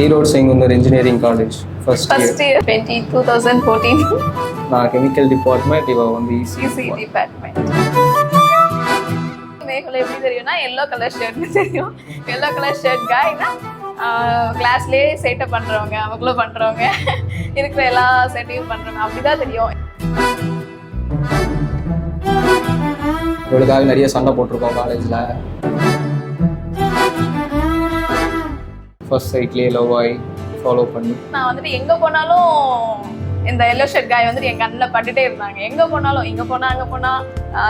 Erode Sengundur Engineering College, first year. 2014. நான் chemical department, இவ வந்து EC department. மேகலை எப்படி தெரியும்னா எல்லோ கலர் ஷர்ட்னு தெரியும். எல்லோ கலர் ஷர்ட் காய்னா கிளாஸ்லேயே சேட்டை பண்ணுறவங்க, அவங்களும் பண்ணுறவங்க, இருக்கிற எல்லா சேட்டையும் பண்ணுறவங்க, அப்படிதான் தெரியும். இவளுக்காக நிறைய சண்டை போட்டிருக்கோம் காலேஜில். ஃபர்ஸ்ட் சைட்லேயே லவ் ஆகி ஃபாலோ பண்ணி நான் வந்துட்டு எங்கே போனாலும் இந்த எல்லோ ஷர்ட் காய் வந்துட்டு என் கண்ணில் பட்டுட்டே இருந்தாங்க. எங்கே போனாலும், இங்கே போனால் அங்கே போனால்,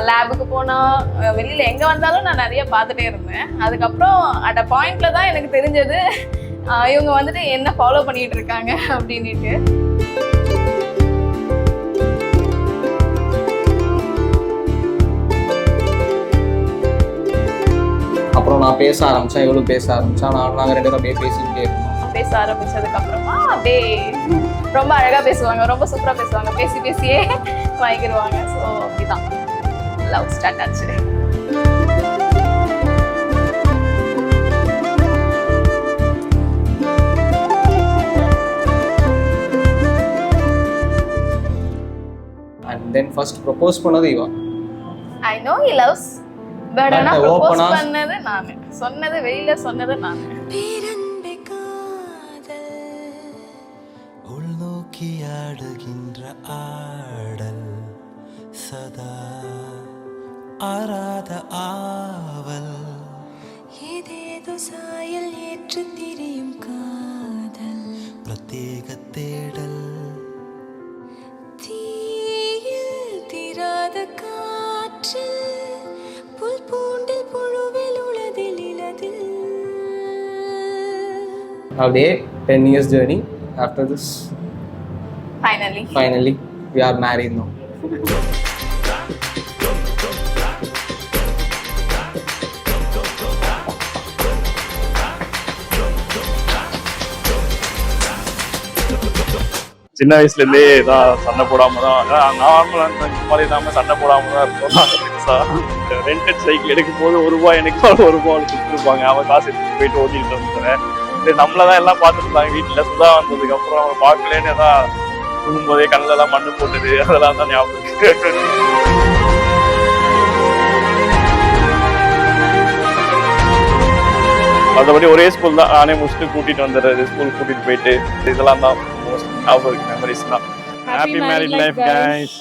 லேபுக்கு போனால், வெளியில் எங்கே வந்தாலும் நான் நிறைய பார்த்துட்டே இருந்தேன். அதுக்கப்புறம் அட் அ பாயிண்ட்ல தான் எனக்கு தெரிஞ்சது இவங்க வந்துட்டு என்ன ஃபாலோ பண்ணிட்டு இருக்காங்க அப்படின்ட்டு. அப்புறம் நான் பேச ஆரம்பித்தேன், இவளும் பேச ஆரம்பித்தா. நாங்கள் ரெண்டு பேரும் அப்படியே பேசிக்கிட்டே இருந்தோம். பேச ஆரம்பிச்சதுக்கு அப்புறமா அப்படியே ரொம்ப அழகா பேசுவாங்க, ரொம்ப சூப்பரா பேசுவாங்க, பேசியே வாங்கிடுவாங்க. ஸோ அப்படிதான் லவ் ஸ்டார்ட் ஆச்சு. அண்ட் தென் ஃபர்ஸ்ட் ப்ரொபோஸ் பண்ணது இவா. I know he loves, but ஆனா ப்ரொபோஸ் பண்ணது நான், சொன்னது வெளியில சொன்னது நான். ஆடுகின்ற ஆடல் சதா ஆராத ஆவல் ஏதேதோ சாயல் ஏற்று திரியும் காதல் பிரத்யேக தேடல் தீயில் தீராத காற்றில் புல் பூண்டில் புழுவில் உளதில் இலதில். அப்படியே 10 years journey. After this, finally we are married now. சின்ன வயசுல இருந்தே தான் சண்டை போடாம தான், நார்மலா இந்த மாதிரி நாம சண்டை போடாம தான் இருப்போம். ரெண்டட் சைக்கிள் எடுக்கும் போது ₹1 எனக்கு ₹1 கொடுத்துருப்பாங்க. அவன் காசு எடுத்துட்டு போயிட்டு ஓட்டிட்டு வந்துடுறேன். நம்மளதான் எல்லாம் பார்த்துருந்தாங்க வீட்டுல. சுதா வந்ததுக்கு அப்புறம் அவங்க பார்க்கலன்னு தான் தூங்கும்போதே கண்ணில் எல்லாம் மண்ணு போட்டது, அதெல்லாம் தான் ஞாபகம். மற்றபடி ஒரே ஸ்கூல் தான், நானே முடிச்சுட்டு கூட்டிட்டு வந்துடுறது, ஸ்கூல் கூட்டிட்டு போயிட்டு, இதெல்லாம் தான் ஞாபகம் மெமரிஸ் தான். Happy married life guys.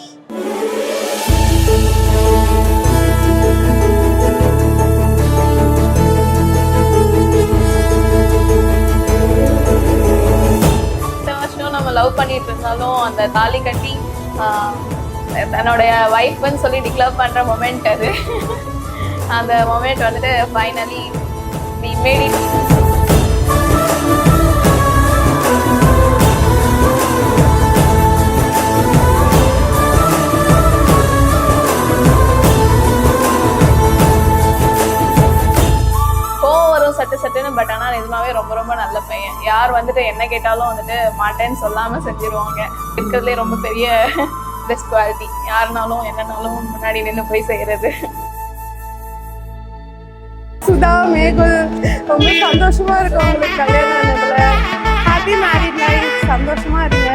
Love பண்ணிட்டு இருந்தாலும் அந்த தாலி கட்டி தன்னுடைய வைஃப்னு சொல்லி டிக்ளேர் பண்ற மொமெண்ட் அது. அந்த மொமெண்ட் வந்துட்டு ஃபைனலி we made it. சட்டுன்னு, பட் ஆனால் நிஜமாவே ரொம்ப ரொம்ப நல்ல பையன். யார் வந்துட்டு என்ன கேட்டாலும் வந்துட்டு மாட்டேன்னு சொல்லாம செஞ்சிருவாங்க. இருக்கிறதுலே ரொம்ப பெரிய பெஸ்ட் குவாலிட்டி. யாருனாலும் என்னன்னாலும் முன்னாடி நின்று போய் செய்யறது. சுதா, மேகுல், ரொம்ப சந்தோஷமா இருக்கும் உங்களுக்கு கல்யாணம் ஆனதுல. ஹாப்பி மேரிட் லைஃப், சந்தோஷமா இருங்க.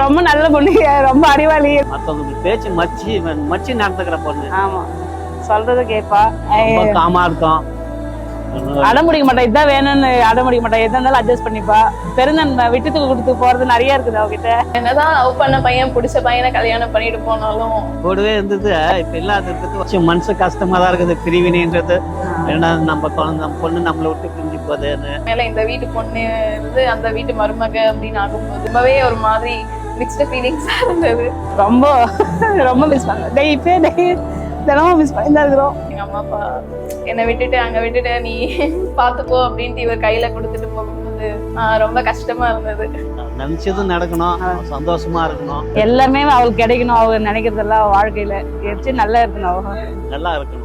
ரொம்ப நல்ல பொண்ணு, ரொம்ப அறிவாளி. மற்றவங்க பேச்சு மச்சி நடந்துக்கிற பொண்ணு. ஆமா, சொல்றது கேட்பா. காமா இருக்கும், அடம்பிடிக்க மாட்டா. இதான் வேணும்னு அடம்பிடிக்க மாட்டா. எதா இருந்தாலும் அட்ஜஸ்ட் பண்ணிப்பா. பெருந்தன்மை விட்டுட்டு கொடுத்து போறது நிறைய இருக்குது அவகிட்ட. என்னதான் லவ் பண்ண பையன் பிடிச்ச பையனை கல்யாணம் பண்ணிட்டு போனாலும் கூடவே இருந்தது. இப்ப இல்லாததுக்கு மனசு கஷ்டமா தான் இருக்குது, பிரிவினைன்றது. ஏன்னா நம்ம குழந்தை பொண்ணு நம்மளை விட்டு பிரிஞ்சு போகுதுன்னு. மேல இந்த வீட்டு பொண்ணு இருந்து அந்த வீட்டு மருமக அப்படின்னு ஆகும்போது ரொம்பவே ஒரு மாதிரி மிக்ஸ்டு ஃபீலிங்ஸா இருந்தது. ரொம்ப ரொம்ப மிஸ் பண்ணேன். தினமும் மிஸ் பண்ணி தான் இருக்கிறோம். எங்க அம்மா அப்பா என்னை விட்டுட்டு அங்க விட்டுட்டு நீ பாத்துப்போ அப்படின்ட்டு இவர் கையில கொடுத்துட்டு போகும்போது வந்து ரொம்ப கஷ்டமா இருந்தது. நினைச்சதும் நடக்கணும், சந்தோஷமா இருக்கணும், எல்லாமே அவளுக்கு கிடைக்கணும். அவங்க நினைக்கிறதெல்லாம் வாழ்க்கையில நல்லா இருக்கணும். நல்லா இருக்கணும்.